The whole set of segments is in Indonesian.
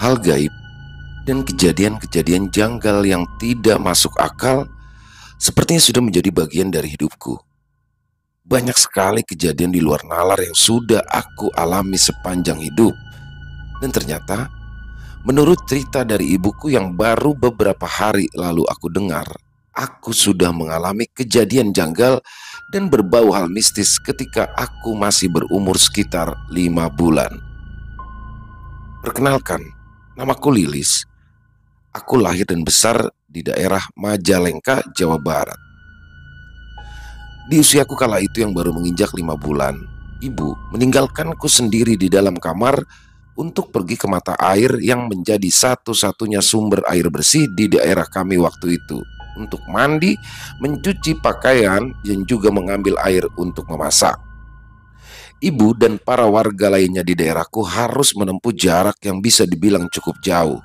hal gaib, dan kejadian-kejadian janggal yang tidak masuk akal sepertinya sudah menjadi bagian dari hidupku. Banyak sekali kejadian di luar nalar yang sudah aku alami sepanjang hidup. Dan ternyata, menurut cerita dari ibuku yang baru beberapa hari lalu aku dengar, aku sudah mengalami kejadian janggal dan berbau hal mistis ketika aku masih berumur sekitar 5 bulan. Perkenalkan, namaku Lilis. Aku lahir dan besar di daerah Majalengka, Jawa Barat. Di usiaku kala itu yang baru menginjak 5 bulan, ibu meninggalkanku sendiri di dalam kamar untuk pergi ke mata air yang menjadi satu-satunya sumber air bersih di daerah kami waktu itu, untuk mandi, mencuci pakaian, dan juga mengambil air untuk memasak. Ibu dan para warga lainnya di daerahku harus menempuh jarak yang bisa dibilang cukup jauh.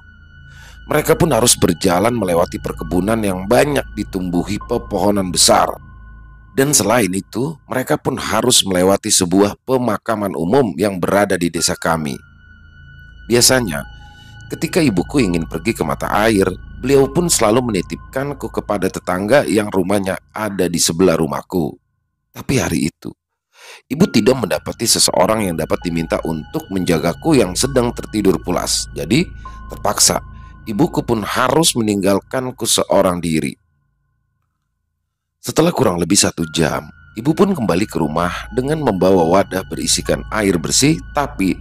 Mereka pun harus berjalan melewati perkebunan yang banyak ditumbuhi pepohonan besar. Dan selain itu, mereka pun harus melewati sebuah pemakaman umum yang berada di desa kami. Biasanya, ketika ibuku ingin pergi ke mata air, beliau pun selalu menitipkanku kepada tetangga yang rumahnya ada di sebelah rumahku. Tapi hari itu, ibu tidak mendapati seseorang yang dapat diminta untuk menjagaku yang sedang tertidur pulas. Jadi, terpaksa, ibuku pun harus meninggalkanku seorang diri. Setelah kurang lebih 1 jam, ibu pun kembali ke rumah dengan membawa wadah berisikan air bersih. Tapi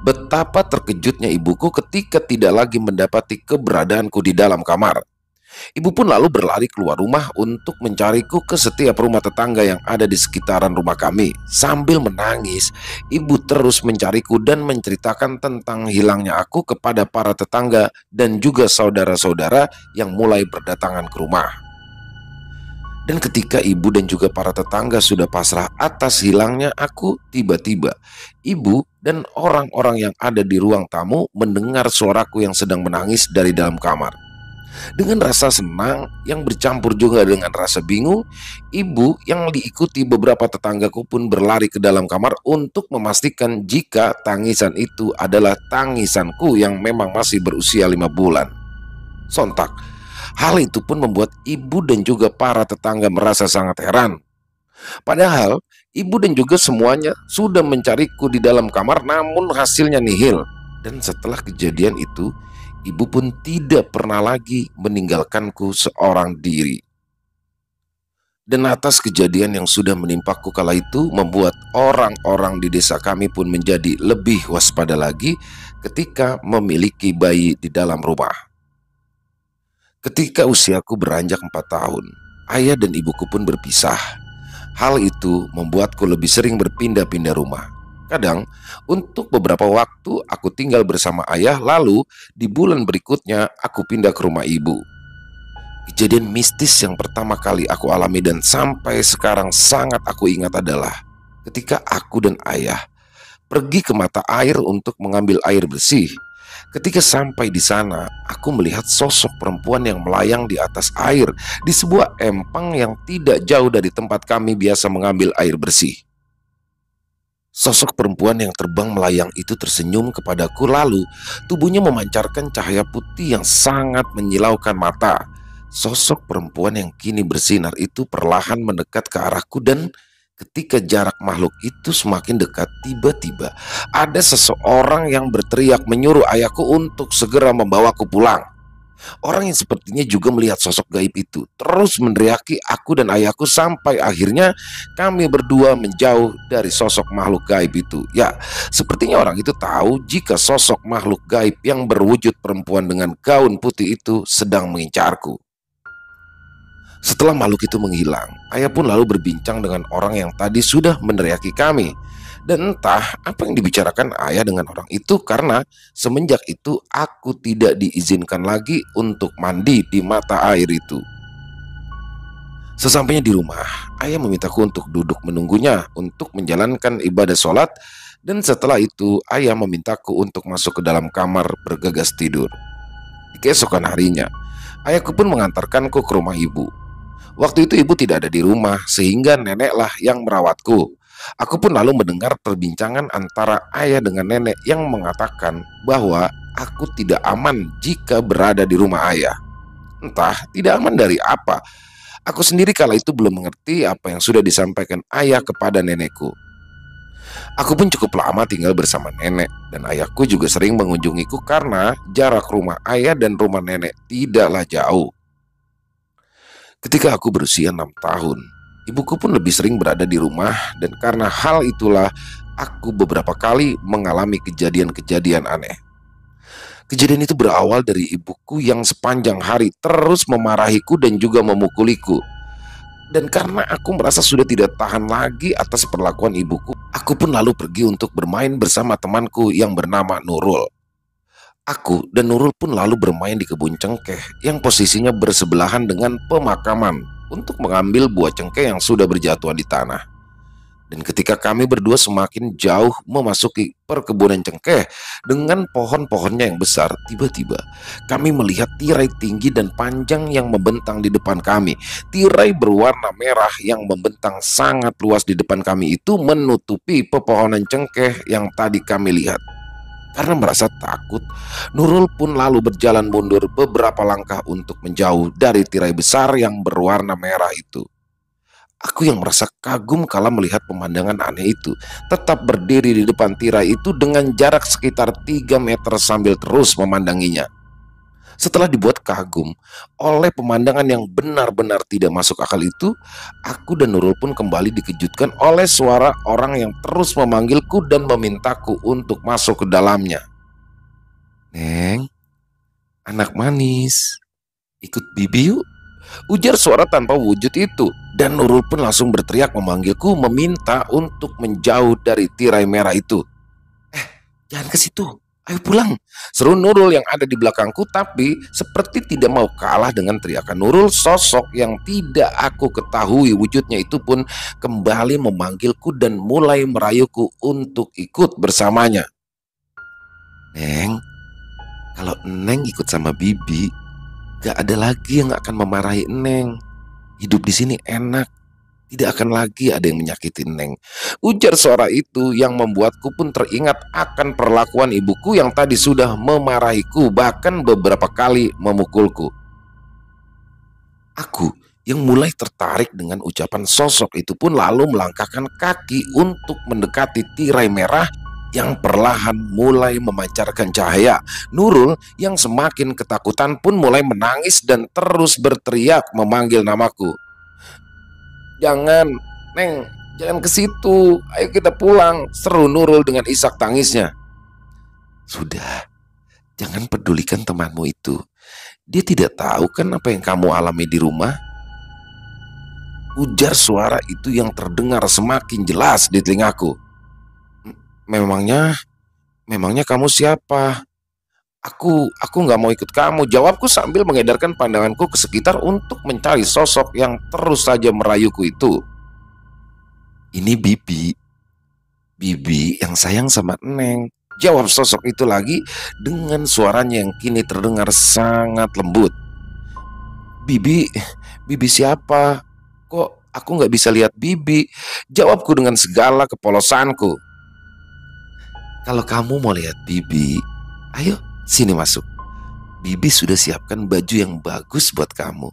betapa terkejutnya ibuku ketika tidak lagi mendapati keberadaanku di dalam kamar. Ibu pun lalu berlari keluar rumah untuk mencariku ke setiap rumah tetangga yang ada di sekitaran rumah kami. Sambil menangis, ibu terus mencariku dan menceritakan tentang hilangnya aku kepada para tetangga dan juga saudara-saudara yang mulai berdatangan ke rumah. Dan ketika ibu dan juga para tetangga sudah pasrah atas hilangnya aku, tiba-tiba ibu dan orang-orang yang ada di ruang tamu mendengar suaraku yang sedang menangis dari dalam kamar. Dengan rasa senang yang bercampur juga dengan rasa bingung, ibu yang diikuti beberapa tetanggaku pun berlari ke dalam kamar untuk memastikan jika tangisan itu adalah tangisanku yang memang masih berusia 5 bulan. Sontak, hal itu pun membuat ibu dan juga para tetangga merasa sangat heran. Padahal ibu dan juga semuanya sudah mencariku di dalam kamar, namun hasilnya nihil. Dan setelah kejadian itu, ibu pun tidak pernah lagi meninggalkanku seorang diri. Dan atas kejadian yang sudah menimpaku kala itu, membuat orang-orang di desa kami pun menjadi lebih waspada lagi ketika memiliki bayi di dalam rumah. Ketika usiaku beranjak 4 tahun, ayah dan ibuku pun berpisah. Hal itu membuatku lebih sering berpindah-pindah rumah. Kadang, untuk beberapa waktu aku tinggal bersama ayah, lalu di bulan berikutnya aku pindah ke rumah ibu. Kejadian mistis yang pertama kali aku alami dan sampai sekarang sangat aku ingat adalah ketika aku dan ayah pergi ke mata air untuk mengambil air bersih. Ketika sampai di sana, aku melihat sosok perempuan yang melayang di atas air di sebuah empang yang tidak jauh dari tempat kami biasa mengambil air bersih. Sosok perempuan yang terbang melayang itu tersenyum kepadaku, lalu tubuhnya memancarkan cahaya putih yang sangat menyilaukan mata. Sosok perempuan yang kini bersinar itu perlahan mendekat ke arahku, dan ketika jarak makhluk itu semakin dekat, tiba-tiba ada seseorang yang berteriak menyuruh ayahku untuk segera membawaku pulang. Orang yang sepertinya juga melihat sosok gaib itu terus meneriaki aku dan ayahku sampai akhirnya kami berdua menjauh dari sosok makhluk gaib itu. Ya, sepertinya orang itu tahu jika sosok makhluk gaib yang berwujud perempuan dengan gaun putih itu sedang mengincarku. Setelah makhluk itu menghilang, ayah pun lalu berbincang dengan orang yang tadi sudah meneriaki kami. Dan entah apa yang dibicarakan ayah dengan orang itu, karena semenjak itu aku tidak diizinkan lagi untuk mandi di mata air itu. Sesampainya di rumah, ayah memintaku untuk duduk menunggunya untuk menjalankan ibadah sholat. Dan setelah itu ayah memintaku untuk masuk ke dalam kamar bergegas tidur. Di keesokan harinya, ayahku pun mengantarkanku ke rumah ibu. Waktu itu ibu tidak ada di rumah, sehingga neneklah yang merawatku. Aku pun lalu mendengar perbincangan antara ayah dengan nenek yang mengatakan bahwa aku tidak aman jika berada di rumah ayah. Entah tidak aman dari apa. Aku sendiri kala itu belum mengerti apa yang sudah disampaikan ayah kepada nenekku. Aku pun cukup lama tinggal bersama nenek, dan ayahku juga sering mengunjungiku karena jarak rumah ayah dan rumah nenek tidaklah jauh. Ketika aku berusia 6 tahun, ibuku pun lebih sering berada di rumah, dan karena hal itulah aku beberapa kali mengalami kejadian-kejadian aneh. Kejadian itu berawal dari ibuku yang sepanjang hari terus memarahiku dan juga memukuliku. Dan karena aku merasa sudah tidak tahan lagi atas perlakuan ibuku, aku pun lalu pergi untuk bermain bersama temanku yang bernama Nurul. Aku dan Nurul pun lalu bermain di kebun cengkeh yang posisinya bersebelahan dengan pemakaman untuk mengambil buah cengkeh yang sudah berjatuhan di tanah. Dan ketika kami berdua semakin jauh memasuki perkebunan cengkeh dengan pohon-pohonnya yang besar, tiba-tiba kami melihat tirai tinggi dan panjang yang membentang di depan kami. Tirai berwarna merah yang membentang sangat luas di depan kami itu menutupi pepohonan cengkeh yang tadi kami lihat. Karena merasa takut, Nurul pun lalu berjalan mundur beberapa langkah untuk menjauh dari tirai besar yang berwarna merah itu. Aku yang merasa kagum kala melihat pemandangan aneh itu, tetap berdiri di depan tirai itu dengan jarak sekitar 3 meter sambil terus memandanginya. Setelah dibuat kagum oleh pemandangan yang benar-benar tidak masuk akal itu, aku dan Nurul pun kembali dikejutkan oleh suara orang yang terus memanggilku dan memintaku untuk masuk ke dalamnya. "Neng, anak manis, ikut bibi yuk," ujar suara tanpa wujud itu. Dan Nurul pun langsung berteriak memanggilku, meminta untuk menjauh dari tirai merah itu. "Jangan ke situ, ayo pulang," seru Nurul yang ada di belakangku. Tapi seperti tidak mau kalah dengan teriakan Nurul, sosok yang tidak aku ketahui wujudnya itu pun kembali memanggilku dan mulai merayuku untuk ikut bersamanya. "Neng, kalau Neng ikut sama bibi, gak ada lagi yang akan memarahi Neng. Hidup di sini enak, tidak akan lagi ada yang menyakiti Neng," ujar suara itu yang membuatku pun teringat akan perlakuan ibuku yang tadi sudah memarahiku, bahkan beberapa kali memukulku. Aku yang mulai tertarik dengan ucapan sosok itu pun lalu melangkahkan kaki untuk mendekati tirai merah yang perlahan mulai memancarkan cahaya. Nurul yang semakin ketakutan pun mulai menangis dan terus berteriak memanggil namaku. "Jangan, Neng, jangan ke situ. Ayo kita pulang," seru Nurul dengan isak tangisnya. "Sudah, jangan pedulikan temanmu itu. Dia tidak tahu kan apa yang kamu alami di rumah," ujar suara itu yang terdengar semakin jelas di telingaku. Memangnya memangnya kamu siapa? Aku nggak mau ikut kamu," jawabku sambil mengedarkan pandanganku ke sekitar untuk mencari sosok yang terus saja merayuku itu. "Ini Bibi, Bibi yang sayang sama Neng," jawab sosok itu lagi dengan suaranya yang kini terdengar sangat lembut. "Bibi, Bibi siapa? Kok aku nggak bisa lihat Bibi?" jawabku dengan segala kepolosanku. "Kalau kamu mau lihat Bibi, ayo sini masuk. Bibi sudah siapkan baju yang bagus buat kamu.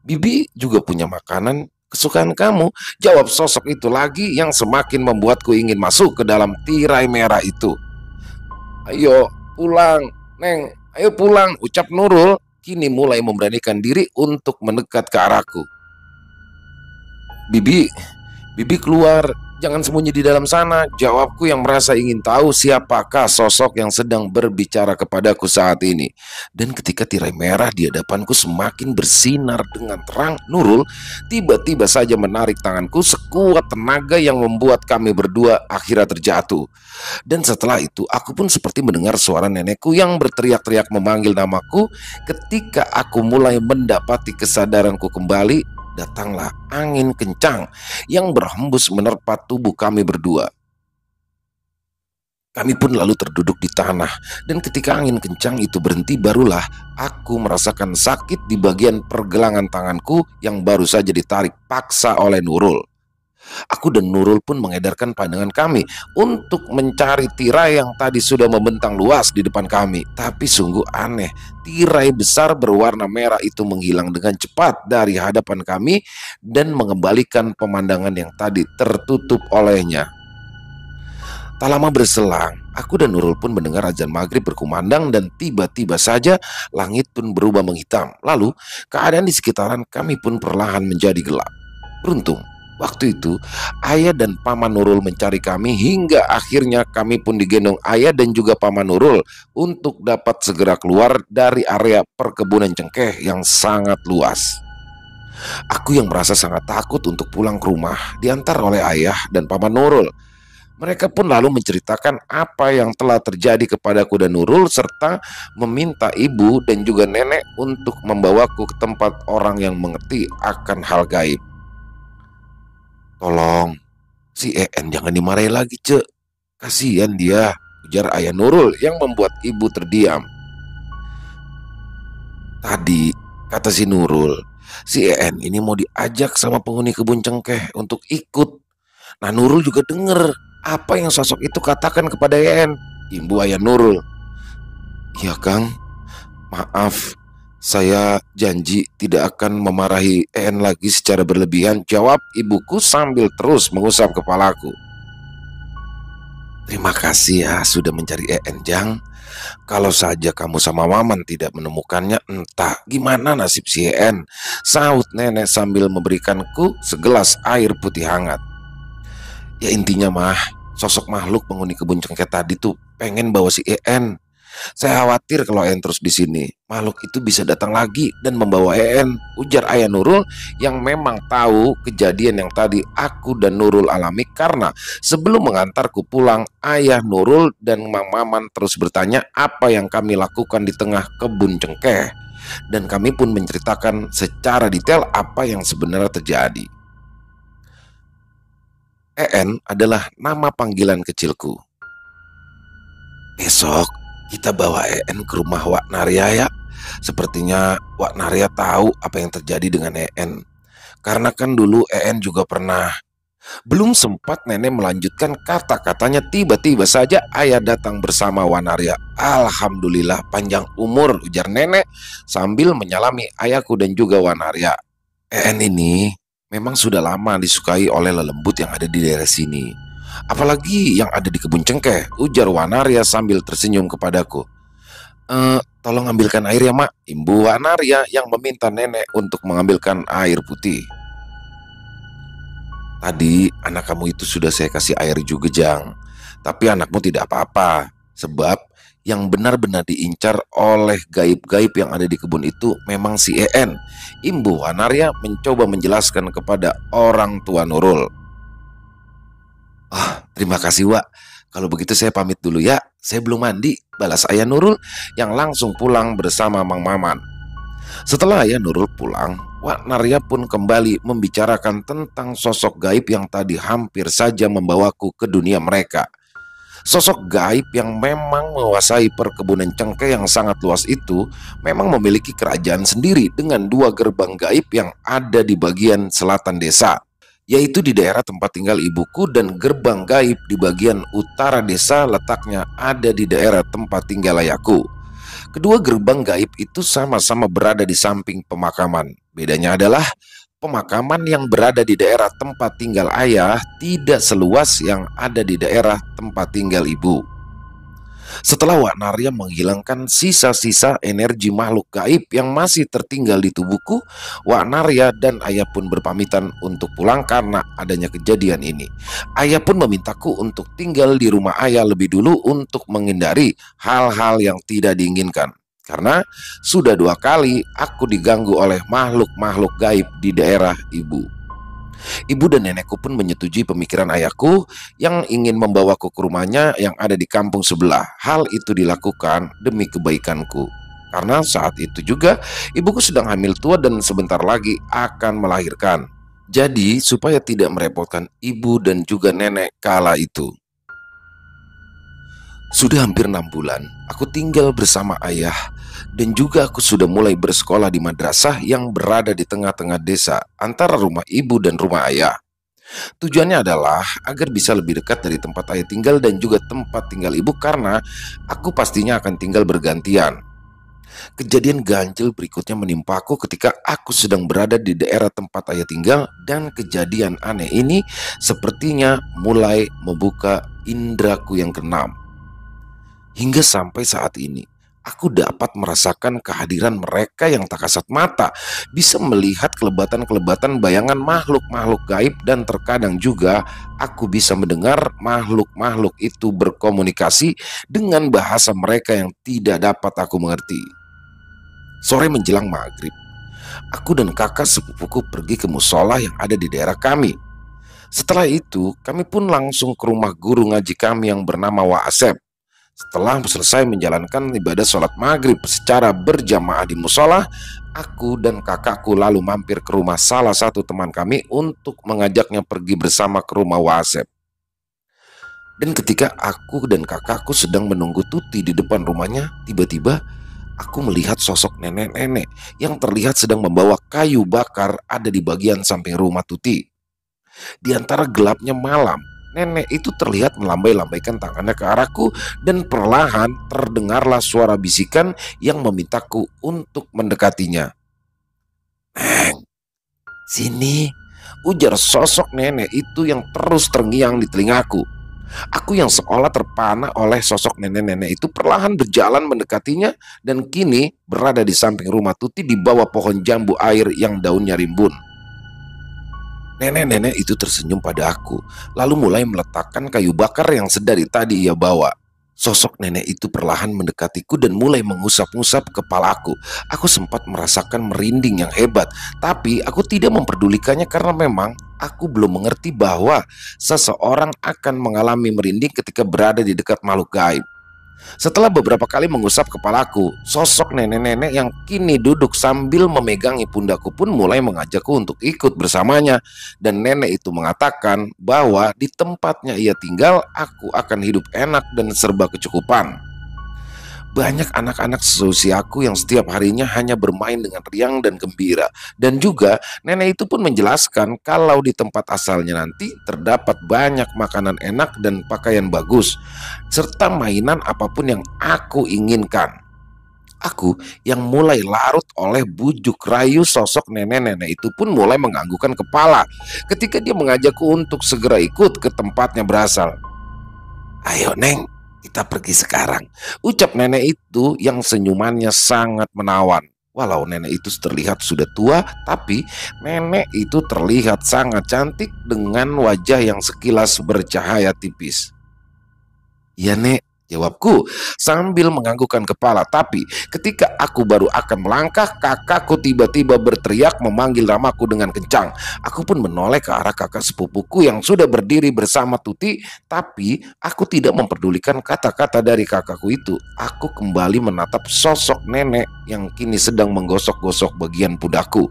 Bibi juga punya makanan kesukaan kamu," jawab sosok itu lagi yang semakin membuatku ingin masuk ke dalam tirai merah itu. "Ayo pulang, Neng, ayo pulang," ucap Nurul kini mulai memberanikan diri untuk mendekat ke arahku. "Bibi, Bibi keluar, jangan sembunyi di dalam sana," jawabku yang merasa ingin tahu siapakah sosok yang sedang berbicara kepadaku saat ini. Dan ketika tirai merah di hadapanku semakin bersinar dengan terang, Nurul tiba-tiba saja menarik tanganku sekuat tenaga yang membuat kami berdua akhirnya terjatuh. Dan setelah itu aku pun seperti mendengar suara nenekku yang berteriak-teriak memanggil namaku. Ketika aku mulai mendapati kesadaranku kembali, datanglah angin kencang yang berhembus menerpa tubuh kami berdua. Kami pun lalu terduduk di tanah, dan ketika angin kencang itu berhenti, barulah aku merasakan sakit di bagian pergelangan tanganku yang baru saja ditarik paksa oleh Nurul. Aku dan Nurul pun mengedarkan pandangan kami untuk mencari tirai yang tadi sudah membentang luas di depan kami. Tapi sungguh aneh, tirai besar berwarna merah itu menghilang dengan cepat dari hadapan kami dan mengembalikan pemandangan yang tadi tertutup olehnya. Tak lama berselang, aku dan Nurul pun mendengar azan maghrib berkumandang dan tiba-tiba saja langit pun berubah menghitam. Lalu keadaan di sekitaran kami pun perlahan menjadi gelap. Beruntung, waktu itu ayah dan paman Nurul mencari kami hingga akhirnya kami pun digendong ayah dan juga paman Nurul untuk dapat segera keluar dari area perkebunan cengkeh yang sangat luas. Aku yang merasa sangat takut untuk pulang ke rumah diantar oleh ayah dan paman Nurul. Mereka pun lalu menceritakan apa yang telah terjadi kepadaku dan Nurul serta meminta ibu dan juga nenek untuk membawaku ke tempat orang yang mengerti akan hal gaib. "Tolong, si En jangan dimarahi lagi, Cek. Kasihan dia," ujar ayah Nurul yang membuat ibu terdiam. "Tadi," kata si Nurul, "si En ini mau diajak sama penghuni kebun cengkeh untuk ikut. Nah, Nurul juga denger apa yang sosok itu katakan kepada En," imbu ayah Nurul. "Ya Kang, maaf, saya janji tidak akan memarahi En lagi secara berlebihan," jawab ibuku sambil terus mengusap kepalaku. "Terima kasih ya sudah mencari En, Jang. Kalau saja kamu sama Maman tidak menemukannya, entah gimana nasib si En," sahut nenek sambil memberikanku segelas air putih hangat. "Ya intinya mah, sosok makhluk penghuni kebun cengkeh tadi tuh pengen bawa si En. Saya khawatir kalau En terus di sini, makhluk itu bisa datang lagi dan membawa En," ujar ayah Nurul yang memang tahu kejadian yang tadi aku dan Nurul alami karena sebelum mengantarku pulang, ayah Nurul dan Mang Maman terus bertanya apa yang kami lakukan di tengah kebun cengkeh. Dan kami pun menceritakan secara detail apa yang sebenarnya terjadi. En adalah nama panggilan kecilku. "Besok kita bawa En ke rumah Wak Narya ya. Sepertinya Wak Narya tahu apa yang terjadi dengan En. Karena kan dulu En juga pernah." Belum sempat nenek melanjutkan kata-katanya, tiba-tiba saja ayah datang bersama Wak Narya. "Alhamdulillah panjang umur," ujar nenek sambil menyalami ayahku dan juga Wak Narya. "En ini memang sudah lama disukai oleh lelembut yang ada di daerah sini. Apalagi yang ada di kebun cengkeh," ujar Wak Narya sambil tersenyum kepadaku. Tolong ambilkan air ya mak," imbu Wak Narya yang meminta nenek untuk mengambilkan air putih. "Tadi anak kamu itu sudah saya kasih air juga, Jang. Tapi anakmu tidak apa-apa. Sebab yang benar-benar diincar oleh gaib-gaib yang ada di kebun itu memang si En," imbu Wak Narya mencoba menjelaskan kepada orang tua Nurul. "Ah, terima kasih Wak. Kalau begitu saya pamit dulu ya. Saya belum mandi," balas ayah Nurul yang langsung pulang bersama Mang Maman. Setelah ayah Nurul pulang, Wak Narya pun kembali membicarakan tentang sosok gaib yang tadi hampir saja membawaku ke dunia mereka. Sosok gaib yang memang menguasai perkebunan cengkeh yang sangat luas itu memang memiliki kerajaan sendiri dengan 2 gerbang gaib yang ada di bagian selatan desa, yaitu di daerah tempat tinggal ibuku, dan gerbang gaib di bagian utara desa letaknya ada di daerah tempat tinggal ayahku. Kedua gerbang gaib itu sama-sama berada di samping pemakaman. Bedanya adalah pemakaman yang berada di daerah tempat tinggal ayah tidak seluas yang ada di daerah tempat tinggal ibu. Setelah Wak Narya menghilangkan sisa-sisa energi makhluk gaib yang masih tertinggal di tubuhku, Wak Narya dan ayah pun berpamitan untuk pulang karena adanya kejadian ini. Ayah pun memintaku untuk tinggal di rumah ayah lebih dulu untuk menghindari hal-hal yang tidak diinginkan. Karena sudah 2 kali aku diganggu oleh makhluk-makhluk gaib di daerah ibu. Ibu dan nenekku pun menyetujui pemikiran ayahku yang ingin membawaku ke rumahnya yang ada di kampung sebelah. Hal itu dilakukan demi kebaikanku. Karena saat itu juga ibuku sedang hamil tua dan sebentar lagi akan melahirkan. Jadi supaya tidak merepotkan ibu dan juga nenek kala itu. Sudah hampir 6 bulan aku tinggal bersama ayah, dan juga aku sudah mulai bersekolah di madrasah yang berada di tengah-tengah desa antara rumah ibu dan rumah ayah. Tujuannya adalah agar bisa lebih dekat dari tempat ayah tinggal dan juga tempat tinggal ibu karena aku pastinya akan tinggal bergantian. Kejadian ganjil berikutnya menimpaku ketika aku sedang berada di daerah tempat ayah tinggal dan kejadian aneh ini sepertinya mulai membuka indraku yang keenam. Hingga sampai saat ini, aku dapat merasakan kehadiran mereka yang tak kasat mata, bisa melihat kelebatan-kelebatan bayangan makhluk-makhluk gaib dan terkadang juga aku bisa mendengar makhluk-makhluk itu berkomunikasi dengan bahasa mereka yang tidak dapat aku mengerti. Sore menjelang maghrib, aku dan kakak sepupuku pergi ke musola yang ada di daerah kami. Setelah itu, kami pun langsung ke rumah guru ngaji kami yang bernama Wa Asep. Setelah selesai menjalankan ibadah sholat maghrib secara berjamaah di musola, aku dan kakakku lalu mampir ke rumah salah satu teman kami untuk mengajaknya pergi bersama ke rumah Wasep. Dan ketika aku dan kakakku sedang menunggu Tuti di depan rumahnya, tiba-tiba aku melihat sosok nenek-nenek yang terlihat sedang membawa kayu bakar ada di bagian samping rumah Tuti. Di antara gelapnya malam, nenek itu terlihat melambai-lambaikan tangannya ke arahku dan perlahan terdengarlah suara bisikan yang memintaku untuk mendekatinya. "Neng, sini," ujar sosok nenek itu yang terus terngiang di telingaku. Aku yang seolah terpana oleh sosok nenek-nenek itu perlahan berjalan mendekatinya dan kini berada di samping rumah Tuti di bawah pohon jambu air yang daunnya rimbun. Nenek-nenek itu tersenyum pada aku, lalu mulai meletakkan kayu bakar yang sedari tadi ia bawa. Sosok nenek itu perlahan mendekatiku dan mulai mengusap-ngusap kepalaku. Aku sempat merasakan merinding yang hebat, tapi aku tidak memperdulikannya karena memang aku belum mengerti bahwa seseorang akan mengalami merinding ketika berada di dekat makhluk gaib. Setelah beberapa kali mengusap kepalaku, sosok nenek-nenek yang kini duduk sambil memegangi pundakku pun mulai mengajakku untuk ikut bersamanya. Dan nenek itu mengatakan bahwa di tempatnya ia tinggal, aku akan hidup enak dan serba kecukupan. Banyak anak-anak seusiaku yang setiap harinya hanya bermain dengan riang dan gembira. Dan juga nenek itu pun menjelaskan kalau di tempat asalnya nanti terdapat banyak makanan enak dan pakaian bagus, serta mainan apapun yang aku inginkan. Aku yang mulai larut oleh bujuk rayu sosok nenek-nenek itu pun mulai menganggukkan kepala ketika dia mengajakku untuk segera ikut ke tempatnya berasal. "Ayo Neng, kita pergi sekarang," ucap nenek itu yang senyumannya sangat menawan. Walau nenek itu terlihat sudah tua, tapi nenek itu terlihat sangat cantik dengan wajah yang sekilas bercahaya tipis. "Iya Nek," jawabku sambil menganggukkan kepala. Tapi ketika aku baru akan melangkah, kakakku tiba-tiba berteriak memanggil namaku dengan kencang. Aku pun menoleh ke arah kakak sepupuku yang sudah berdiri bersama Tuti. Tapi aku tidak memperdulikan kata-kata dari kakakku itu. Aku kembali menatap sosok nenek yang kini sedang menggosok-gosok bagian pundakku.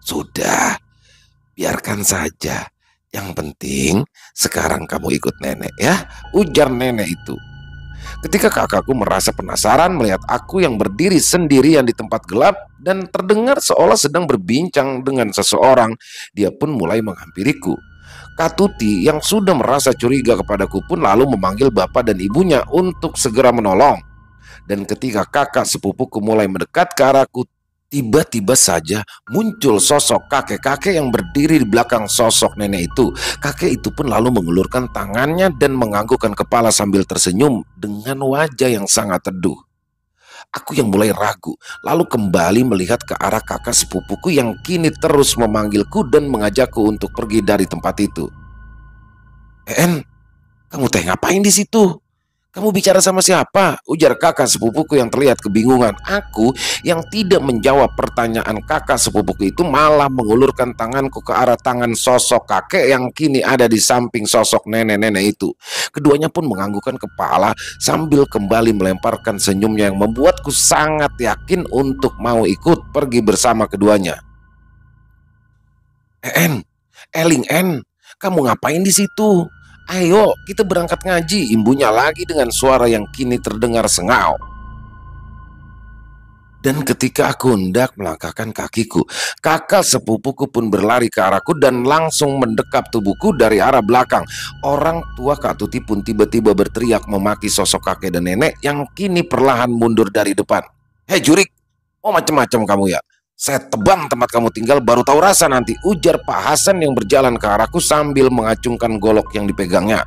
"Sudah, biarkan saja. Yang penting sekarang kamu ikut nenek ya," ujar nenek itu. Ketika kakakku merasa penasaran melihat aku yang berdiri sendirian di tempat gelap dan terdengar seolah sedang berbincang dengan seseorang, dia pun mulai menghampiriku. Katuti yang sudah merasa curiga kepadaku pun lalu memanggil bapak dan ibunya untuk segera menolong. Dan ketika kakak sepupuku mulai mendekat ke arahku, tiba-tiba saja muncul sosok kakek-kakek yang berdiri di belakang sosok nenek itu. Kakek itu pun lalu mengulurkan tangannya dan menganggukkan kepala sambil tersenyum dengan wajah yang sangat teduh. Aku yang mulai ragu, lalu kembali melihat ke arah kakak sepupuku yang kini terus memanggilku dan mengajakku untuk pergi dari tempat itu. "En, kamu teh ngapain di situ? Kamu bicara sama siapa?" ujar kakak sepupuku yang terlihat kebingungan. Aku yang tidak menjawab pertanyaan kakak sepupuku itu malah mengulurkan tanganku ke arah tangan sosok kakek yang kini ada di samping sosok nenek-nenek itu. Keduanya pun menganggukkan kepala sambil kembali melemparkan senyumnya yang membuatku sangat yakin untuk mau ikut pergi bersama keduanya. "En, Eling En, kamu ngapain di situ? Ayo kita berangkat ngaji," imbunya lagi dengan suara yang kini terdengar sengau. Dan ketika aku hendak melangkahkan kakiku, kakak sepupuku pun berlari ke arahku dan langsung mendekap tubuhku dari arah belakang. Orang tua Kak Tuti pun tiba-tiba berteriak memaki sosok kakek dan nenek yang kini perlahan mundur dari depan. "Hei Jurik, mau macam-macam kamu ya? Saya tebang tempat kamu tinggal baru tahu rasa nanti," ujar Pak Hasan yang berjalan ke arahku sambil mengacungkan golok yang dipegangnya.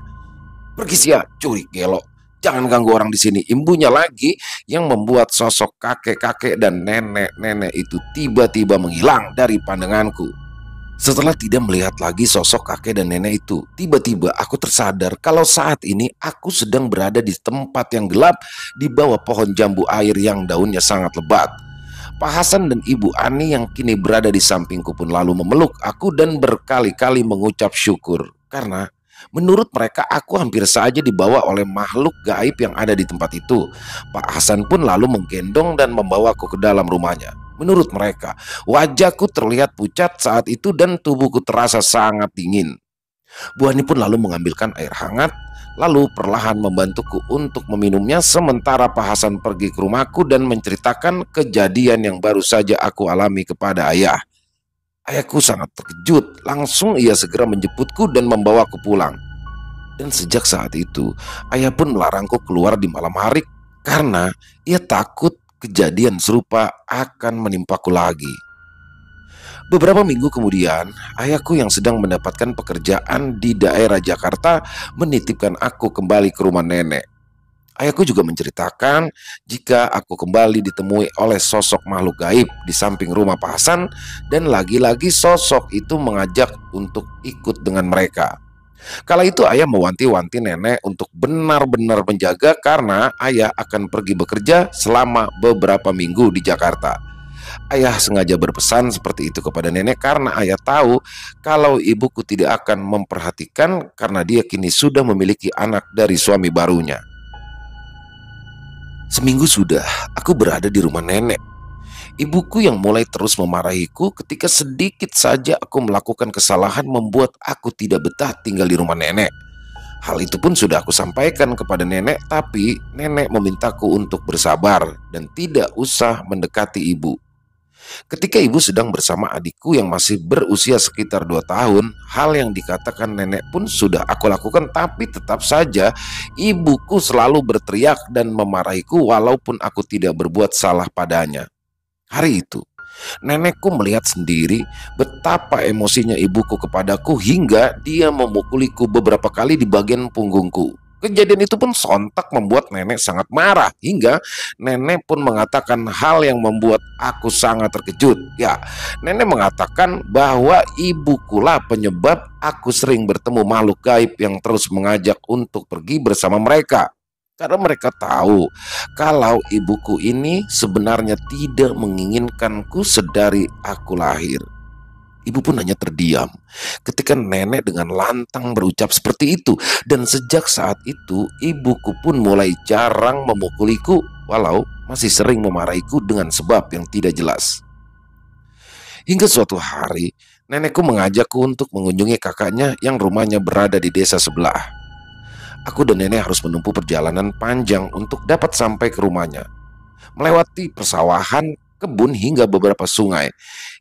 "Pergi sia, Jurik gelo. Jangan ganggu orang di sini," imbunya lagi yang membuat sosok kakek-kakek dan nenek-nenek itu tiba-tiba menghilang dari pandanganku. Setelah tidak melihat lagi sosok kakek dan nenek itu, tiba-tiba aku tersadar kalau saat ini aku sedang berada di tempat yang gelap di bawah pohon jambu air yang daunnya sangat lebat. Pak Hasan dan Ibu Ani yang kini berada di sampingku pun lalu memeluk aku dan berkali-kali mengucap syukur karena menurut mereka aku hampir saja dibawa oleh makhluk gaib yang ada di tempat itu. Pak Hasan pun lalu menggendong dan membawaku ke dalam rumahnya. Menurut mereka, wajahku terlihat pucat saat itu dan tubuhku terasa sangat dingin. Bu Ani pun lalu mengambilkan air hangat, lalu perlahan membantuku untuk meminumnya sementara Pak Hasan pergi ke rumahku dan menceritakan kejadian yang baru saja aku alami kepada ayah. Ayahku sangat terkejut, langsung ia segera menjemputku dan membawaku pulang. Dan sejak saat itu, ayah pun melarangku keluar di malam hari karena ia takut kejadian serupa akan menimpaku lagi. Beberapa minggu kemudian, ayahku yang sedang mendapatkan pekerjaan di daerah Jakarta menitipkan aku kembali ke rumah nenek. Ayahku juga menceritakan jika aku kembali ditemui oleh sosok makhluk gaib di samping rumah Pak Hasan dan lagi-lagi sosok itu mengajak untuk ikut dengan mereka. Kala itu ayah mewanti-wanti nenek untuk benar-benar menjaga karena ayah akan pergi bekerja selama beberapa minggu di Jakarta. Ayah sengaja berpesan seperti itu kepada nenek karena ayah tahu kalau ibuku tidak akan memperhatikan karena dia kini sudah memiliki anak dari suami barunya. Seminggu sudah aku berada di rumah nenek. Ibuku yang mulai terus memarahiku ketika sedikit saja aku melakukan kesalahan membuat aku tidak betah tinggal di rumah nenek. Hal itu pun sudah aku sampaikan kepada nenek, tapi nenek memintaku untuk bersabar dan tidak usah mendekati ibu. Ketika ibu sedang bersama adikku yang masih berusia sekitar 2 tahun, hal yang dikatakan nenek pun sudah aku lakukan, tapi tetap saja ibuku selalu berteriak dan memarahiku walaupun aku tidak berbuat salah padanya. Hari itu, nenekku melihat sendiri betapa emosinya ibuku kepadaku hingga dia memukuliku beberapa kali di bagian punggungku. Kejadian itu pun sontak membuat nenek sangat marah hingga nenek pun mengatakan hal yang membuat aku sangat terkejut. Ya, nenek mengatakan bahwa ibukulah penyebab aku sering bertemu makhluk gaib yang terus mengajak untuk pergi bersama mereka. Karena mereka tahu kalau ibuku ini sebenarnya tidak menginginkanku sedari aku lahir. Ibu pun hanya terdiam ketika nenek dengan lantang berucap seperti itu. Dan sejak saat itu ibuku pun mulai jarang memukuliku walau masih sering memarahiku dengan sebab yang tidak jelas. Hingga suatu hari nenekku mengajakku untuk mengunjungi kakaknya yang rumahnya berada di desa sebelah. Aku dan nenek harus menempuh perjalanan panjang untuk dapat sampai ke rumahnya, melewati persawahan, kebun hingga beberapa sungai.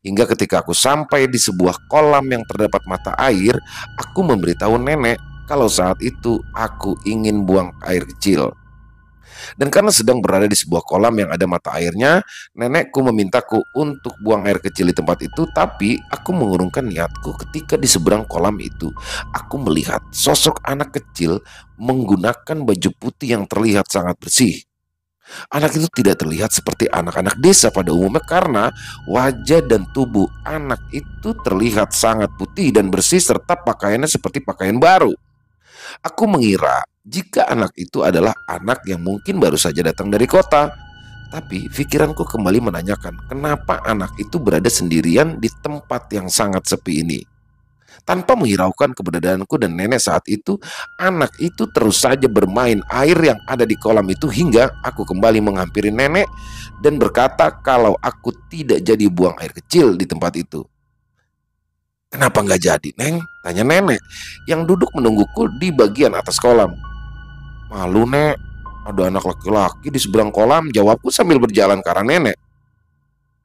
Hingga ketika aku sampai di sebuah kolam yang terdapat mata air, aku memberitahu nenek kalau saat itu aku ingin buang air kecil. Dan karena sedang berada di sebuah kolam yang ada mata airnya, nenekku memintaku untuk buang air kecil di tempat itu. Tapi aku mengurungkan niatku ketika di seberang kolam itu aku melihat sosok anak kecil menggunakan baju putih yang terlihat sangat bersih. Anak itu tidak terlihat seperti anak-anak desa pada umumnya karena wajah dan tubuh anak itu terlihat sangat putih dan bersih serta pakaiannya seperti pakaian baru. Aku mengira jika anak itu adalah anak yang mungkin baru saja datang dari kota. Tapi pikiranku kembali menanyakan kenapa anak itu berada sendirian di tempat yang sangat sepi ini. Tanpa menghiraukan keberadaanku dan nenek saat itu, anak itu terus saja bermain air yang ada di kolam itu hingga aku kembali menghampiri nenek dan berkata kalau aku tidak jadi buang air kecil di tempat itu. "Kenapa nggak jadi, Neng?" tanya nenek yang duduk menungguku di bagian atas kolam. "Malu, Nek, ada anak laki-laki di seberang kolam," jawabku sambil berjalan ke arah nenek.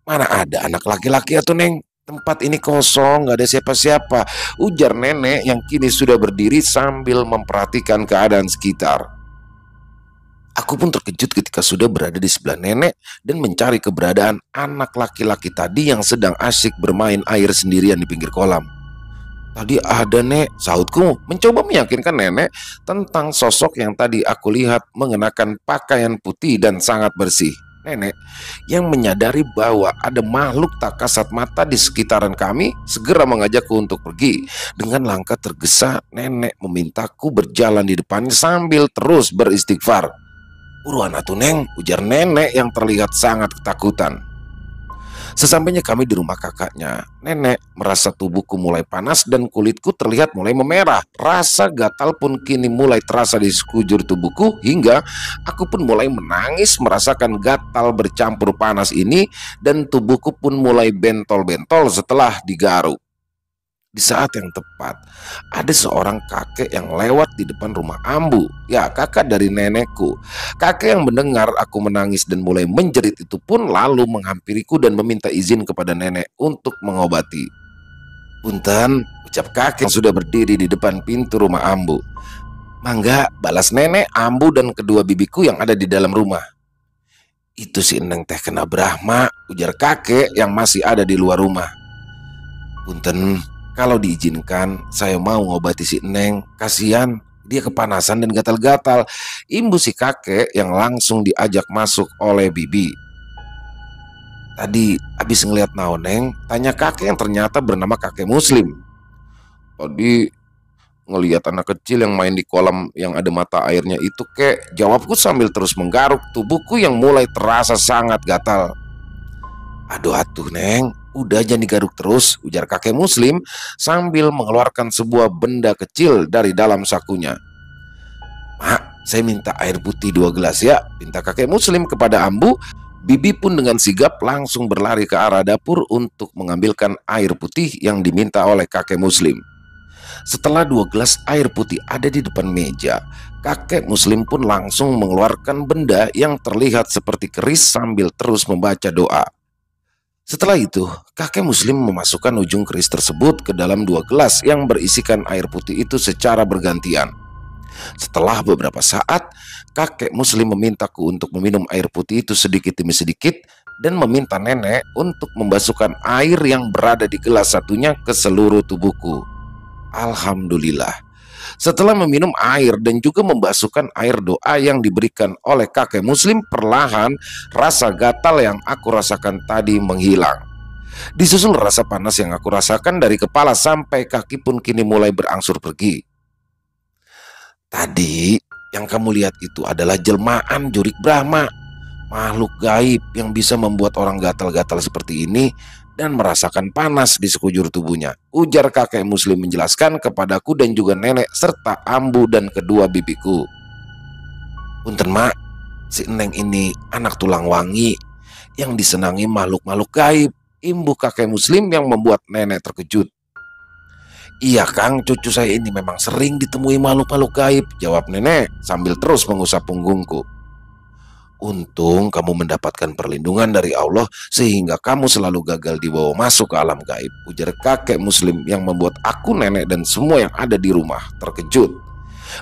Mana ada anak laki-laki atuh Neng? Tempat ini kosong, nggak ada siapa-siapa, ujar nenek yang kini sudah berdiri sambil memperhatikan keadaan sekitar. Aku pun terkejut ketika sudah berada di sebelah nenek dan mencari keberadaan anak laki-laki tadi yang sedang asyik bermain air sendirian di pinggir kolam. Tadi ada Nek, sahutku mencoba meyakinkan nenek tentang sosok yang tadi aku lihat mengenakan pakaian putih dan sangat bersih. Nenek yang menyadari bahwa ada makhluk tak kasat mata di sekitaran kami segera mengajakku untuk pergi. Dengan langkah tergesa, nenek memintaku berjalan di depannya sambil terus beristighfar. "Buruan atuh Neng," ujar nenek yang terlihat sangat ketakutan. Sesampainya kami di rumah kakaknya, nenek merasa tubuhku mulai panas dan kulitku terlihat mulai memerah. Rasa gatal pun kini mulai terasa di sekujur tubuhku hingga aku pun mulai menangis merasakan gatal bercampur panas ini dan tubuhku pun mulai bentol-bentol setelah digaruk. Di saat yang tepat, ada seorang kakek yang lewat di depan rumah Ambu. Ya, kakak dari nenekku. Kakek yang mendengar aku menangis dan mulai menjerit itu pun lalu menghampiriku dan meminta izin kepada nenek untuk mengobati. "Punten," ucap kakek yang sudah berdiri di depan pintu rumah Ambu. "Mangga," balas nenek Ambu dan kedua bibiku yang ada di dalam rumah. "Itu si Eneng teh kena Brahma," ujar kakek yang masih ada di luar rumah. "Punten, kalau diizinkan, saya mau ngobati si Neng. Kasihan, dia kepanasan dan gatal-gatal," imbu si kakek yang langsung diajak masuk oleh bibi. "Tadi habis ngeliat naon Neng?" tanya kakek yang ternyata bernama kakek Muslim. "Tadi ngeliat anak kecil yang main di kolam yang ada mata airnya itu kek," jawabku sambil terus menggaruk tubuhku yang mulai terasa sangat gatal. "Aduh atuh Neng, udah jangan digaruk terus," ujar kakek Muslim sambil mengeluarkan sebuah benda kecil dari dalam sakunya. "Mak, saya minta air putih 2 gelas ya," pinta kakek Muslim kepada Ambu. Bibi pun dengan sigap langsung berlari ke arah dapur untuk mengambilkan air putih yang diminta oleh kakek Muslim. Setelah 2 gelas air putih ada di depan meja, kakek Muslim pun langsung mengeluarkan benda yang terlihat seperti keris sambil terus membaca doa. Setelah itu, kakek Muslim memasukkan ujung keris tersebut ke dalam 2 gelas yang berisikan air putih itu secara bergantian. Setelah beberapa saat, kakek Muslim memintaku untuk meminum air putih itu sedikit demi sedikit dan meminta nenek untuk membasuhkan air yang berada di gelas satunya ke seluruh tubuhku. Alhamdulillah, setelah meminum air dan juga membasuhkan air doa yang diberikan oleh kakek Muslim, perlahan rasa gatal yang aku rasakan tadi menghilang. Disusul rasa panas yang aku rasakan dari kepala sampai kaki pun kini mulai berangsur pergi. "Tadi yang kamu lihat itu adalah jelmaan Jurik Brahma, makhluk gaib yang bisa membuat orang gatal-gatal seperti ini dan merasakan panas di sekujur tubuhnya," ujar kakek Muslim menjelaskan kepadaku dan juga nenek serta Ambu dan kedua bibiku. "Punten mak, si Neng ini anak tulang wangi yang disenangi makhluk-makhluk gaib," imbu kakek Muslim yang membuat nenek terkejut. "Iya Kang, cucu saya ini memang sering ditemui makhluk-makhluk gaib," jawab nenek sambil terus mengusap punggungku. "Untung kamu mendapatkan perlindungan dari Allah sehingga kamu selalu gagal dibawa masuk ke alam gaib," ujar kakek Muslim yang membuat aku, nenek dan semua yang ada di rumah terkejut.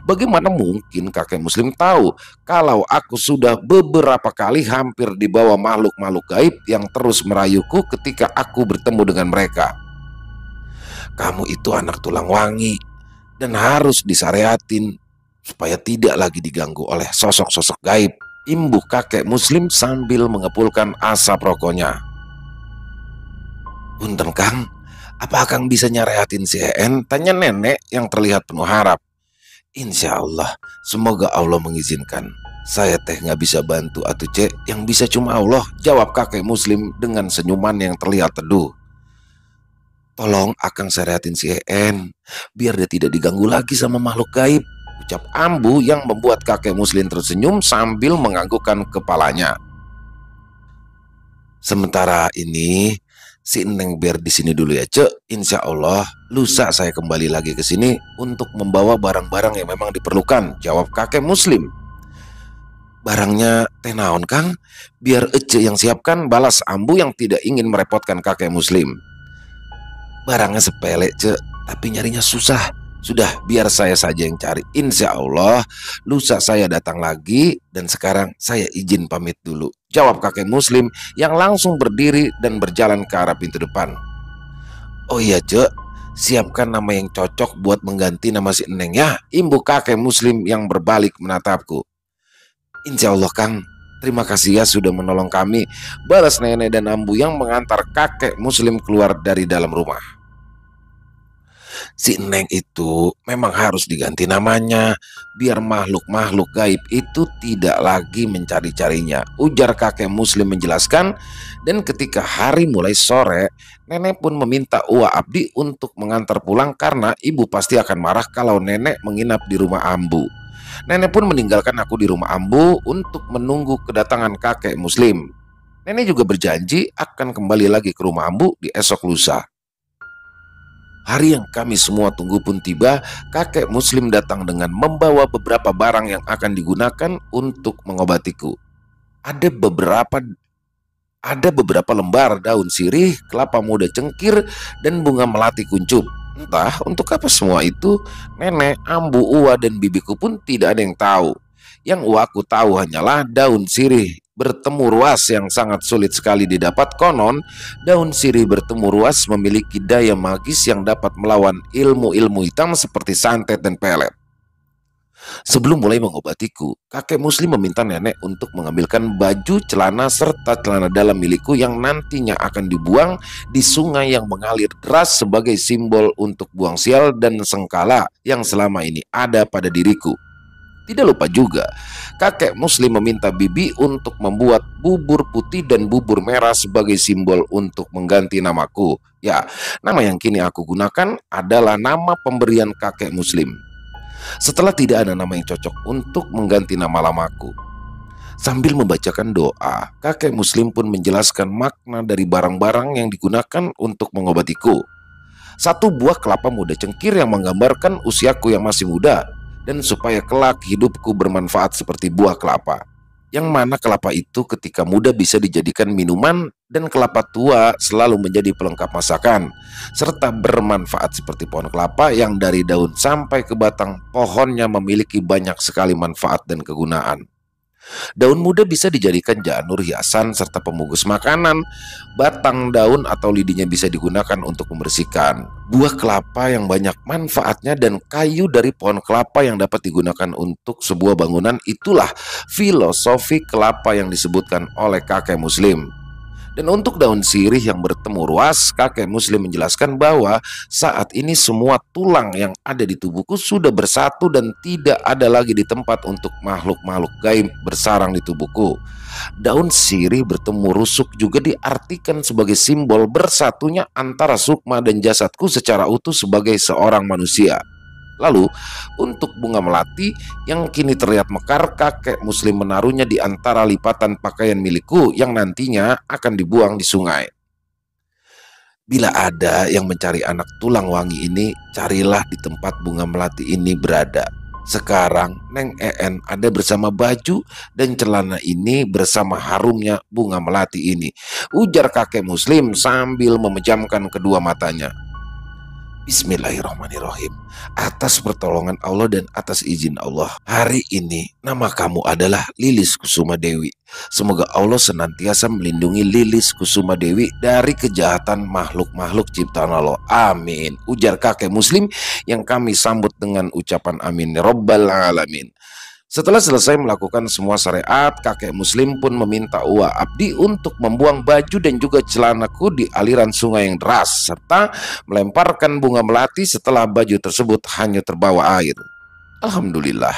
Bagaimana mungkin kakek Muslim tahu kalau aku sudah beberapa kali hampir dibawa makhluk-makhluk gaib yang terus merayuku ketika aku bertemu dengan mereka. "Kamu itu anak tulang wangi dan harus disyariatin supaya tidak lagi diganggu oleh sosok-sosok gaib," imbuh kakek Muslim sambil mengepulkan asap rokoknya. "Punten Kang, apa Kang bisa nyareatin si En?" tanya nenek yang terlihat penuh harap. "Insya Allah, semoga Allah mengizinkan. Saya teh nggak bisa bantu atuh cek, yang bisa cuma Allah," jawab kakek Muslim dengan senyuman yang terlihat teduh. "Tolong Akang syariatin si En, biar dia tidak diganggu lagi sama makhluk gaib," ucap Ambu yang membuat kakek Muslim tersenyum sambil menganggukkan kepalanya. "Sementara ini si Neng biar di sini dulu ya cek. Insya Allah lusa saya kembali lagi ke sini untuk membawa barang-barang yang memang diperlukan," jawab kakek Muslim. Barangnya teh naon Kang? Biar ece yang siapkan, balas Ambu yang tidak ingin merepotkan kakek Muslim. Barangnya sepele ce, tapi nyarinya susah. Sudah, biar saya saja yang cari. Insya Allah lusa saya datang lagi. Dan sekarang saya izin pamit dulu, jawab kakek Muslim yang langsung berdiri dan berjalan ke arah pintu depan. Oh iya ce, siapkan nama yang cocok buat mengganti nama si Neng ya, imbu kakek Muslim yang berbalik menatapku. Insya Allah Kang, terima kasih ya sudah menolong kami, balas nenek dan Ambu yang mengantar kakek Muslim keluar dari dalam rumah. Si Neng itu memang harus diganti namanya, biar makhluk-makhluk gaib itu tidak lagi mencari-carinya, ujar kakek Muslim menjelaskan. Dan ketika hari mulai sore, nenek pun meminta Uwa Abdi untuk mengantar pulang karena ibu pasti akan marah kalau nenek menginap di rumah Ambu. Nenek pun meninggalkan aku di rumah Ambu untuk menunggu kedatangan kakek Muslim. Nenek juga berjanji akan kembali lagi ke rumah Ambu di esok lusa. Hari yang kami semua tunggu pun tiba. Kakek Muslim datang dengan membawa beberapa barang yang akan digunakan untuk mengobatiku. Ada beberapa lembar daun sirih, kelapa muda cengkir, dan bunga melati kuncup. Entah untuk apa semua itu, nenek, Ambu, Uwa, dan bibiku pun tidak ada yang tahu. Yang Uwaku tahu hanyalah daun sirih bertemu ruas yang sangat sulit sekali didapat. Konon, daun sirih bertemu ruas memiliki daya magis yang dapat melawan ilmu-ilmu hitam seperti santet dan pelet. Sebelum mulai mengobatiku, kakek Muslim meminta nenek untuk mengambilkan baju, celana, serta celana dalam milikku yang nantinya akan dibuang di sungai yang mengalir deras sebagai simbol untuk buang sial dan sengkala yang selama ini ada pada diriku. Tidak lupa juga, kakek Muslim meminta bibi untuk membuat bubur putih dan bubur merah sebagai simbol untuk mengganti namaku. Ya, nama yang kini aku gunakan adalah nama pemberian kakek Muslim. Setelah tidak ada nama yang cocok untuk mengganti nama lamaku, sambil membacakan doa, kakek Muslim pun menjelaskan makna dari barang-barang yang digunakan untuk mengobatiku. Satu buah kelapa muda cengkir yang menggambarkan usiaku yang masih muda, dan supaya kelak hidupku bermanfaat seperti buah kelapa, yang mana kelapa itu ketika muda bisa dijadikan minuman dan kelapa tua selalu menjadi pelengkap masakan, serta bermanfaat seperti pohon kelapa yang dari daun sampai ke batang pohonnya memiliki banyak sekali manfaat dan kegunaan. Daun muda bisa dijadikan janur hiasan serta pembungkus makanan. Batang daun atau lidinya bisa digunakan untuk membersihkan. Buah kelapa yang banyak manfaatnya dan kayu dari pohon kelapa yang dapat digunakan untuk sebuah bangunan, itulah filosofi kelapa yang disebutkan oleh kakek Muslim. Dan untuk daun sirih yang bertemu ruas, kakek Muslim menjelaskan bahwa saat ini semua tulang yang ada di tubuhku sudah bersatu dan tidak ada lagi di tempat untuk makhluk-makhluk gaib bersarang di tubuhku. Daun sirih bertemu rusuk juga diartikan sebagai simbol bersatunya antara sukma dan jasadku secara utuh sebagai seorang manusia. Lalu untuk bunga melati yang kini terlihat mekar, kakek Muslim menaruhnya di antara lipatan pakaian milikku yang nantinya akan dibuang di sungai. Bila ada yang mencari anak tulang wangi ini, carilah di tempat bunga melati ini berada. Sekarang Neng En ada bersama baju dan celana ini bersama harumnya bunga melati ini, ujar kakek Muslim sambil memejamkan kedua matanya. Bismillahirrahmanirrahim. Atas pertolongan Allah dan atas izin Allah, hari ini nama kamu adalah Lilis Kusuma Dewi. Semoga Allah senantiasa melindungi Lilis Kusuma Dewi dari kejahatan makhluk-makhluk ciptaan Allah. Amin, ujar kakek Muslim yang kami sambut dengan ucapan amin ya Rabbal Alamin. Setelah selesai melakukan semua syariat, kakek Muslim pun meminta Uwa Abdi untuk membuang baju dan juga celanaku di aliran sungai yang deras, serta melemparkan bunga melati setelah baju tersebut hanya terbawa air. Alhamdulillah,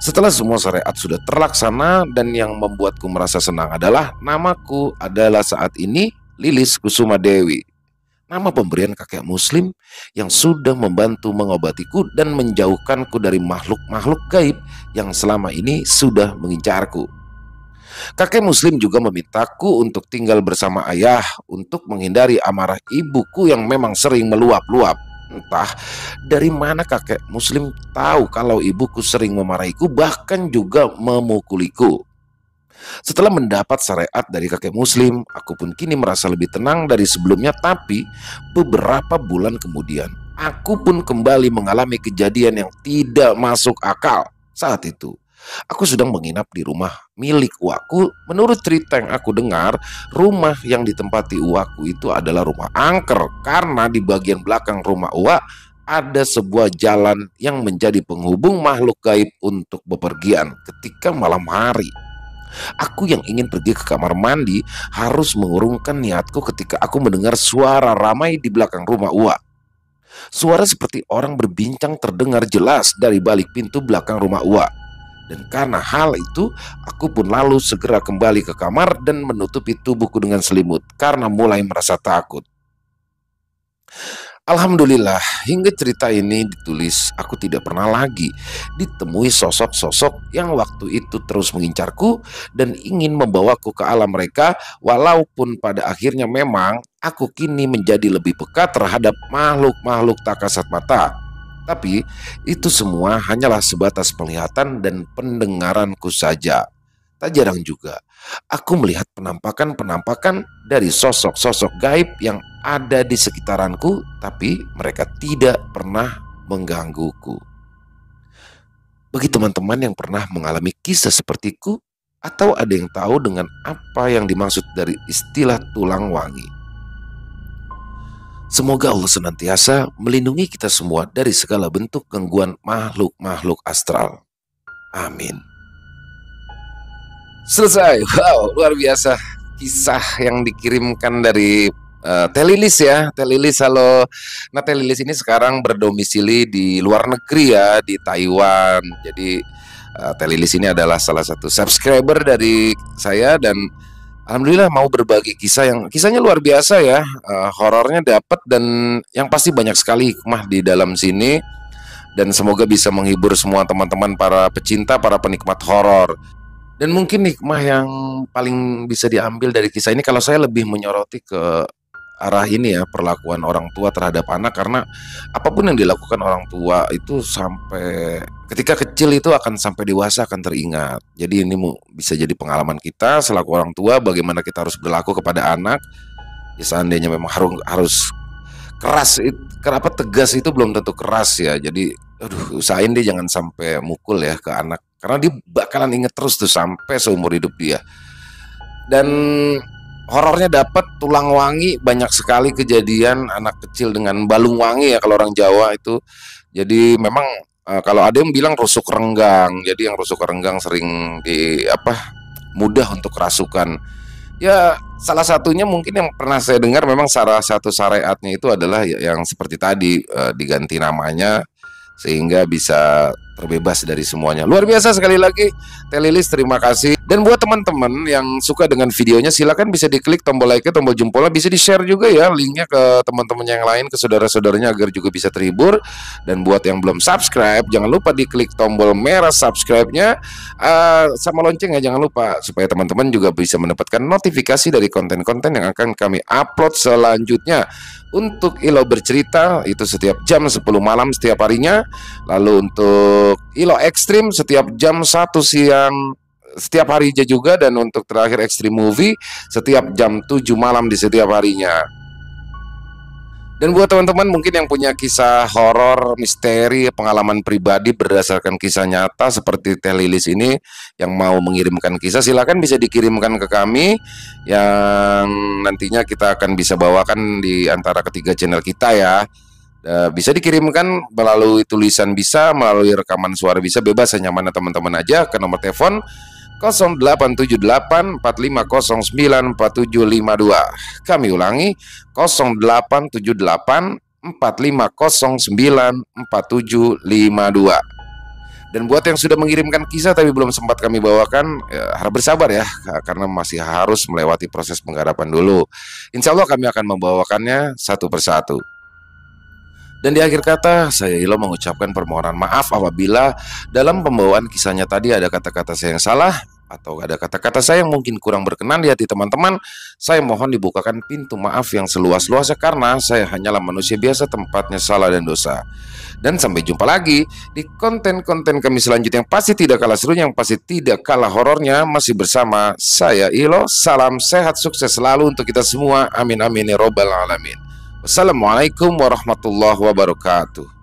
setelah semua syariat sudah terlaksana, dan yang membuatku merasa senang adalah namaku adalah saat ini Lilis Kusuma Dewi. Nama pemberian kakek Muslim yang sudah membantu mengobatiku dan menjauhkanku dari makhluk-makhluk gaib yang selama ini sudah mengincarku. Kakek Muslim juga memintaku untuk tinggal bersama ayah untuk menghindari amarah ibuku yang memang sering meluap-luap. Entah dari mana kakek Muslim tahu kalau ibuku sering memarahiku, bahkan juga memukuliku. Setelah mendapat syariat dari kakek muslim, aku pun kini merasa lebih tenang dari sebelumnya. Tapi beberapa bulan kemudian, aku pun kembali mengalami kejadian yang tidak masuk akal. Saat itu, aku sedang menginap di rumah milik uakku. Menurut cerita yang aku dengar, rumah yang ditempati uakku itu adalah rumah angker, karena di bagian belakang rumah uak ada sebuah jalan yang menjadi penghubung makhluk gaib untuk bepergian ketika malam hari. Aku yang ingin pergi ke kamar mandi harus mengurungkan niatku ketika aku mendengar suara ramai di belakang rumah Uwa. Suara seperti orang berbincang terdengar jelas dari balik pintu belakang rumah Uwa. Dan karena hal itu, aku pun lalu segera kembali ke kamar dan menutupi tubuhku dengan selimut karena mulai merasa takut. Alhamdulillah, hingga cerita ini ditulis, aku tidak pernah lagi ditemui sosok-sosok yang waktu itu terus mengincarku dan ingin membawaku ke alam mereka. Walaupun pada akhirnya memang aku kini menjadi lebih peka terhadap makhluk-makhluk tak kasat mata. Tapi itu semua hanyalah sebatas penglihatan dan pendengaranku saja. Tak jarang juga aku melihat penampakan-penampakan dari sosok-sosok gaib yang ada di sekitaranku, tapi mereka tidak pernah menggangguku. Bagi teman-teman yang pernah mengalami kisah sepertiku, atau ada yang tahu dengan apa yang dimaksud dari istilah tulang wangi, semoga Allah senantiasa melindungi kita semua dari segala bentuk gangguan makhluk-makhluk astral. Amin. Selesai. Wow, luar biasa kisah yang dikirimkan dari Teh Lilis ya. Teh Lilis, halo. Nah, Teh Lilis ini sekarang berdomisili di luar negeri ya, di Taiwan. Jadi Teh Lilis ini adalah salah satu subscriber dari saya dan alhamdulillah mau berbagi kisahnya luar biasa ya. Horornya dapat dan yang pasti banyak sekali hikmah di dalam sini, dan semoga bisa menghibur semua teman-teman para pecinta, para penikmat horor. Dan mungkin hikmah yang paling bisa diambil dari kisah ini, kalau saya lebih menyoroti ke arah ini ya, perlakuan orang tua terhadap anak. Karena apapun yang dilakukan orang tua itu sampai ketika kecil itu akan sampai dewasa akan teringat. Jadi ini bisa jadi pengalaman kita selaku orang tua, bagaimana kita harus berlaku kepada anak. Ya seandainya memang harus keras, kenapa tegas itu belum tentu keras ya. Jadi usahain dia jangan sampai mukul ya ke anak, karena dia bakalan inget terus tuh sampai seumur hidup dia. Dan horornya dapat tulang wangi, banyak sekali kejadian anak kecil dengan balung wangi ya kalau orang Jawa itu. Jadi memang kalau ada yang bilang rusuk renggang, jadi yang rusuk renggang sering mudah untuk kerasukan. Ya salah satunya mungkin yang pernah saya dengar, memang salah satu syariatnya itu adalah yang seperti tadi, diganti namanya sehingga bisa terbebas dari semuanya. Luar biasa sekali lagi Teh Lilis, terima kasih. Dan buat teman-teman yang suka dengan videonya, silakan bisa diklik tombol like-nya, tombol jempolnya, bisa di-share juga ya linknya ke teman-teman yang lain, ke saudara-saudaranya agar juga bisa terhibur. Dan buat yang belum subscribe, jangan lupa diklik tombol merah subscribe-nya, sama loncengnya jangan lupa, supaya teman-teman juga bisa mendapatkan notifikasi dari konten-konten yang akan kami upload selanjutnya. Untuk Ilo Bercerita itu setiap jam 10 malam setiap harinya. Lalu untuk Ilo Ekstrim setiap jam 1 siang setiap harinya juga. Dan untuk terakhir Ekstrim Movie setiap jam 7 malam di setiap harinya. Dan buat teman-teman mungkin yang punya kisah horor, misteri, pengalaman pribadi berdasarkan kisah nyata seperti Teh Lilis ini, yang mau mengirimkan kisah, silakan bisa dikirimkan ke kami, yang nantinya kita akan bisa bawakan di antara ketiga channel kita ya. Bisa dikirimkan melalui tulisan, bisa melalui rekaman suara, bisa, bebas, senyamannya teman-teman aja ke nomor telepon 087845094752. Kami ulangi 087845094752. Dan buat yang sudah mengirimkan kisah tapi belum sempat kami bawakan, harap bersabar ya, karena masih harus melewati proses penggarapan dulu. Insya Allah kami akan membawakannya satu persatu. Dan di akhir kata, saya Ilo mengucapkan permohonan maaf apabila dalam pembawaan kisahnya tadi ada kata-kata saya yang salah. atau ada kata-kata saya yang mungkin kurang berkenan di hati teman-teman, saya mohon dibukakan pintu maaf yang seluas-luasnya karena saya hanyalah manusia biasa, tempatnya salah dan dosa. Dan sampai jumpa lagi di konten-konten kami selanjutnya yang pasti tidak kalah serunya, yang pasti tidak kalah horornya, masih bersama saya Ilo. Salam sehat sukses selalu untuk kita semua. Amin amin ya robbal alamin. Wassalamualaikum warahmatullahi wabarakatuh.